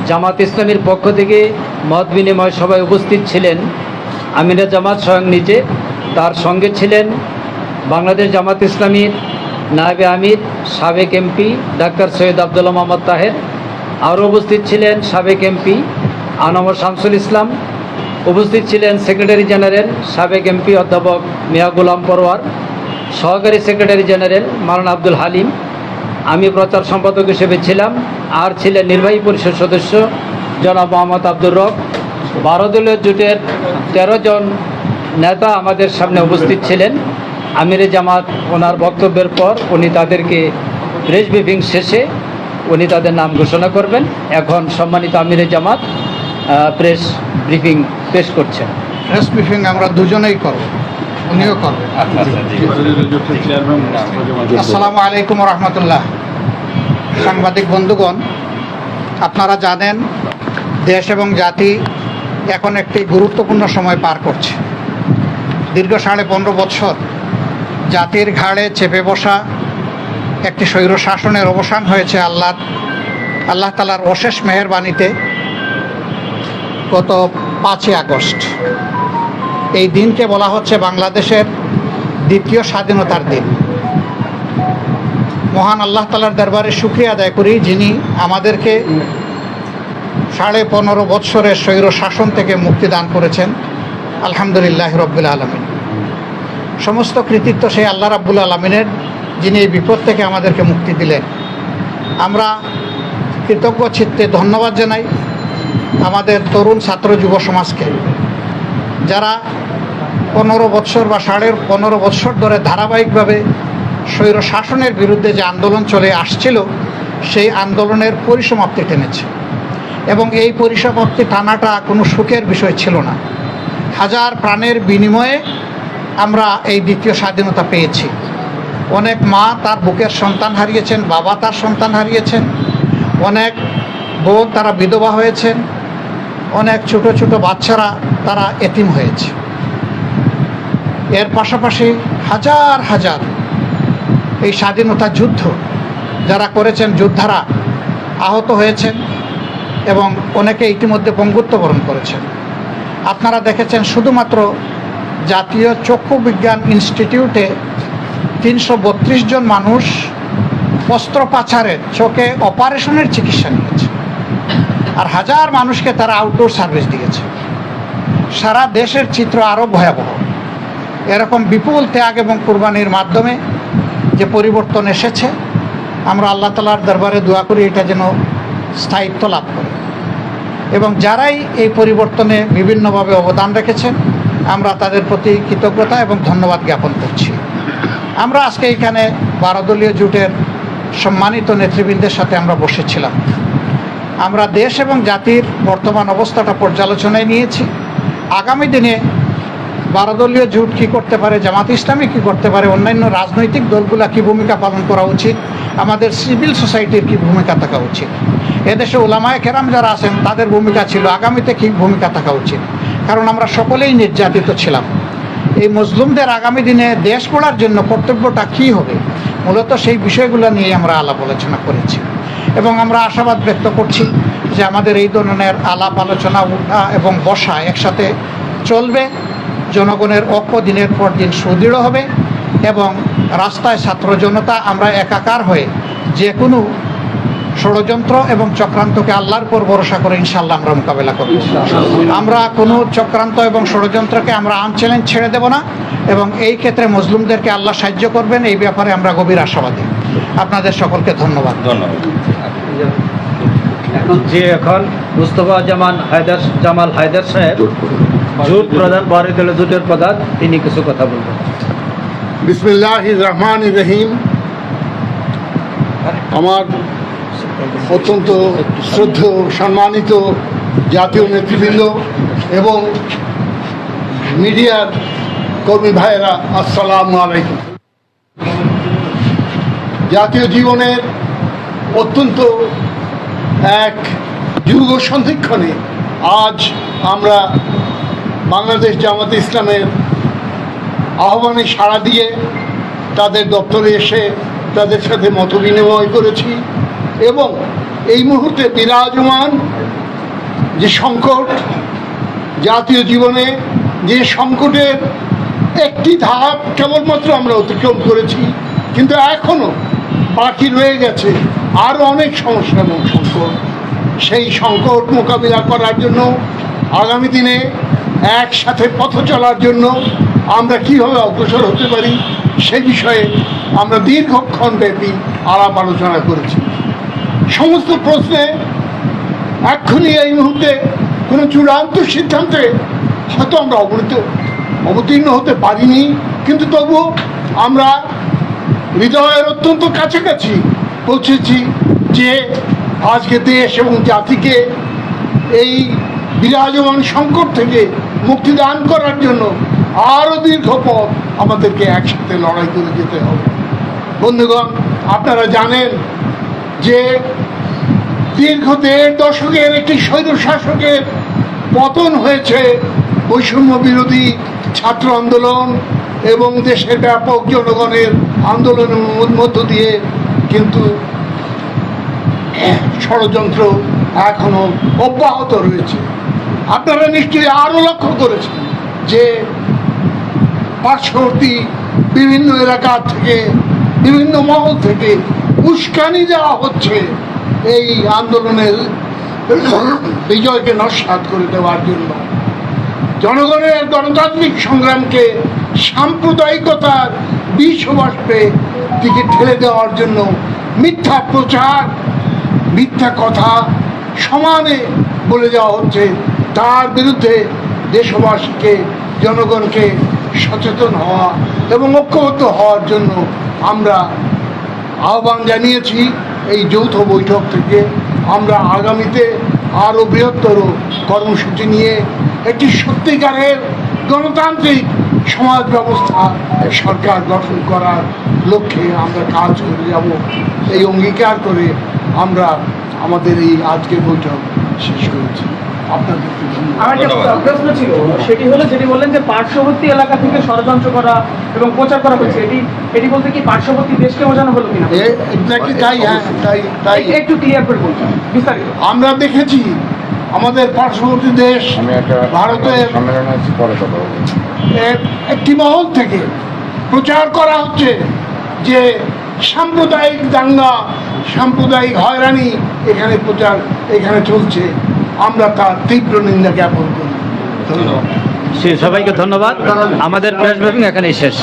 জামাত ইসলামীর পক্ষ থেকে মত বিনিময় সভায় উপস্থিত ছিলেন আমিরে জামাত স্বয়ং নিজে, তার সঙ্গে ছিলেন বাংলাদেশ জামাত ইসলামীর নায়েবে আমির সাবেক এমপি ডাক্তার সৈয়দ আবদুল্লাহ মোহাম্মদ তাহের, আরও উপস্থিত ছিলেন সাবেক এমপি আনমর শামসুল ইসলাম, উপস্থিত ছিলেন সেক্রেটারি জেনারেল সাবেক এমপি অধ্যাপক মিয়া গোলাম পরওয়ার, সহকারী সেক্রেটারি জেনারেল মাওলানা আব্দুল হালিম, আমি প্রচার সম্পাদক হিসেবে ছিলাম, আর ছিলেন নির্বাহী পরিষদ সদস্য জনাব মোহাম্মদ আব্দুর রব। 12 দলীয় জোটের 13 জন নেতা আমাদের সামনে উপস্থিত ছিলেন। আমিরে জামাত ওনার বক্তব্যের পর উনি তাদেরকে প্রেস ব্রিফিং শেষে উনি তাদের নাম ঘোষণা করবেন। এখন সম্মানিত আমিরে জামাত প্রেস ব্রিফিং পেশ করছেন। প্রেস ব্রিফিং আমরা দুজনেই করব, উনিও করবেন। আসসালামু আলাইকুম রহমতুল্লাহ। সাংবাদিক বন্ধুগণ, আপনারা জানেন দেশ এবং জাতি এখন একটি গুরুত্বপূর্ণ সময় পার করছে। দীর্ঘ 15.5 বছর জাতির ঘাড়ে চেপে বসা একটি স্বৈর শাসনের অবসান হয়েছে আল্লাহ তাআলার অশেষ মেহেরবানিতে গত 5ই আগস্ট। এই দিনকে বলা হচ্ছে বাংলাদেশের দ্বিতীয় স্বাধীনতার দিন। মহান আল্লাহ তাআলার দরবারে শুকরিয়া আদায় করি, যিনি আমাদেরকে 15.5 বৎসরের স্বৈর শাসন থেকে মুক্তি দান করেছেন। আলহামদুলিল্লাহ রব্বিল আলামিন। সমস্ত কৃতিত্ব সেই আল্লাহ রাব্বুল আলামিনের, যিনি এই বিপদ থেকে আমাদেরকে মুক্তি দিলেন। আমরা কৃতজ্ঞ চিত্তে ধন্যবাদ জানাই আমাদের তরুণ ছাত্র যুব সমাজকে, যারা 15 বৎসর বা 15.5 বৎসর ধরে ধারাবাহিকভাবে স্বৈর শাসনের বিরুদ্ধে যে আন্দোলন চলে আসছিল, সেই আন্দোলনের পরিসমাপ্তি টেনেছে। এবং এই পরিসমাপ্তি টানাটা কোনো সুখের বিষয় ছিল না। হাজার প্রাণের বিনিময়ে আমরা এই দ্বিতীয় স্বাধীনতা পেয়েছি। অনেক মা তার বুকের সন্তান হারিয়েছেন, বাবা তার সন্তান হারিয়েছেন, অনেক বোন তারা বিধবা হয়েছেন, অনেক ছোট ছোট বাচ্চারা তারা এতিম হয়েছে। এর পাশাপাশি হাজার হাজার এই স্বাধীনতা যুদ্ধ যারা করেছেন, যোদ্ধারা আহত হয়েছেন এবং অনেকে ইতিমধ্যে পঙ্গুত্ব বরণ করেছেন। আপনারা দেখেছেন শুধুমাত্র জাতীয় চক্ষু বিজ্ঞান ইনস্টিটিউটে 332 জন মানুষ অস্ত্রোপচারের, চোখে অপারেশনের চিকিৎসা নিয়েছে, আর হাজার মানুষকে তারা আউটডোর সার্ভিস দিয়েছে। সারা দেশের চিত্র আরও ভয়াবহ। এরকম বিপুল ত্যাগ এবং কুরবানির মাধ্যমে যে পরিবর্তন এসেছে, আমরা আল্লাহ তাআলার দরবারে দোয়া করি এটা যেন স্থায়িত্ব লাভ করে। এবং যারাই এই পরিবর্তনে বিভিন্নভাবে অবদান রেখেছেন, আমরা তাদের প্রতি কৃতজ্ঞতা এবং ধন্যবাদ জ্ঞাপন করছি। আমরা আজকে এখানে 12 দলীয় জোটের সম্মানিত নেতৃবৃন্দের সাথে আমরা বসেছিলাম। আমরা দেশ এবং জাতির বর্তমান অবস্থাটা পর্যালোচনায় নিয়েছি। আগামী দিনে 12 দলীয় জোট কী করতে পারে, জামাত ইসলামী কী করতে পারে, অন্যান্য রাজনৈতিক দলগুলা কী ভূমিকা পালন করা উচিত, আমাদের সিভিল সোসাইটির কী ভূমিকা থাকা উচিত, এদেশে ওলামায়ে কেরাম যারা আছেন তাদের ভূমিকা ছিল, আগামীতে কী ভূমিকা থাকা উচিত। কারণ আমরা সকলেই নির্যাতিত ছিলাম। এই মজলুমদের আগামী দিনে দেশ গড়ার জন্য কর্তব্যটা কী হবে, মূলত সেই বিষয়গুলো নিয়ে আমরা আলাপ আলোচনা করেছি। এবং আমরা আশাবাদ ব্যক্ত করছি যে আমাদের এই ধরনের আলাপ আলোচনা উঠা এবং বসা একসাথে চলবে। জনগণের ঐক্য দিনের পর দিন সুদৃঢ় হবে এবং রাস্তায় ছাত্র জনতা আমরা একাকার হয়ে যে কোনো ষড়যন্ত্র এবং চক্রান্তকে আল্লাহর উপর ভরসা করে ইনশাআল্লাহ আমরা মোকাবেলা করব। আমরা কোনো চক্রান্ত এবং ষড়যন্ত্রকে আমরা আনচ্যালেঞ্জ ছেড়ে দেব না এবং এই ক্ষেত্রে মজলুমদেরকে আল্লাহ সাহায্য করবেন, এই ব্যাপারে আমরা গভীর আশাবাদী। আপনাদের সকলকে ধন্যবাদ। এখন মুস্তফা জামাল হায়দার সাহেব, জোট প্রধান, 12 দলীয় জোটের প্রধান, তিনি কিছু কথা বলবেন। বিসমিল্লাহির রহমানির রহিম। আমার অত্যন্ত শ্রদ্ধেয় সম্মানিত জাতীয় নেতৃবৃন্দ এবং মিডিয়ার কর্মী ভাইয়েরা, আসসালামু আলাইকুম। জাতীয় জীবনের অত্যন্ত এক যুগ সন্ধিক্ষণে আজ আমরা বাংলাদেশ জামাত ইসলামের আহ্বানে সাড়া দিয়ে তাদের দপ্তরে এসে তাদের সাথে মত বিনিময় করেছি এবং এই মুহূর্তে বিরাজমান যে সংকট, জাতীয় জীবনে যে সংকটের একটি ধাপ কেবলমাত্র আমরা অতিক্রম করেছি, কিন্তু এখনো বাকি রয়ে গেছে আরও অনেক সমস্যা এবং সংকট। সেই সংকট মোকাবিলা করার জন্য আগামী দিনে একসাথে পথ চলার জন্য আমরা কীভাবে অগ্রসর হতে পারি সে বিষয়ে আমরা দীর্ঘক্ষণ ব্যাপী আলাপ আলোচনা করেছি। সমস্ত প্রশ্নে এক্ষুনি এই মুহূর্তে কোনো চূড়ান্ত সিদ্ধান্তে হয়তো আমরা অবতীর্ণ হতে পারিনি, কিন্তু তবুও আমরা হৃদয়ের অত্যন্ত কাছাকাছি পৌঁছেছি যে আজকে দেশ এবং জাতিকে এই বিরাজমান সংকট থেকে মুক্তিদান করার জন্য আরও দীর্ঘ পথ আমাদেরকে একসাথে লড়াই করে যেতে হবে। বন্ধুগণ, আপনারা জানেন যে দীর্ঘ 1.5 দশকের একটি স্বৈরশাসকের পতন হয়েছে বৈষম্য বিরোধী ছাত্র আন্দোলন এবং দেশের ব্যাপক জনগণের আন্দোলনের মধ্য দিয়ে, কিন্তু ষড়যন্ত্র এখনো অব্যাহত রয়েছে। আপনারা নিশ্চয়ই আরও লক্ষ্য করেছেন যে পার্শ্ববর্তী বিভিন্ন এলাকা থেকে, বিভিন্ন মহল থেকে উস্কানি দেওয়া হচ্ছে এই আন্দোলনের বিজয়কে নস্যাৎ করে দেওয়ার জন্য। জনগণের গণতান্ত্রিক সংগ্রামকে সাম্প্রদায়িকতার বিষবাষ্পে দিকে ঠেলে দেওয়ার জন্য মিথ্যা প্রচার, মিথ্যা কথা সমানে বলে দেওয়া হচ্ছে। তার বিরুদ্ধে দেশবাসীকে, জনগণকে সচেতন হওয়া এবং ঐক্যবদ্ধ হওয়ার জন্য আমরা আহ্বান জানিয়েছি। এই যৌথ বৈঠক থেকে আমরা আগামীতে আরও বৃহত্তর কর্মসূচি নিয়ে একটি সত্যিকারের গণতান্ত্রিক সমাজ ব্যবস্থা, সরকার গঠন করার লক্ষ্যে আমরা কাজ করে যাব। এই অঙ্গীকার করে আমরা আমাদের এই আজকের বৈঠক শেষ করেছি। আপনাদের আমার একটা প্রশ্ন ছিল, সেটি হলো যেটি বললেন যে পার্শ্ববর্তী এলাকা থেকে ষড়যন্ত্র করা এবং প্রচার করা হয়েছে, এটি বলতে কি পার্শ্ববর্তী দেশকে বোঝানো হলো কিনা? তাই, হ্যাঁ, তাই একটু ক্লিয়ার করে বলছেন বিস্তারিত। আমরা দেখেছি আমাদের পার্শ্ববর্তী দেশ ভারতের একটি মহল থেকে প্রচার করা হচ্ছে যে সাম্প্রদায়িক দাঙ্গা, সাম্প্রদায়িক হয়রানি এখানে চলছে। আমরা তার তীব্র নিন্দা জ্ঞাপন করি। ধন্যবাদ। সবাইকে ধন্যবাদ। আমাদের প্রেস ব্রিফিং এখানেই শেষ।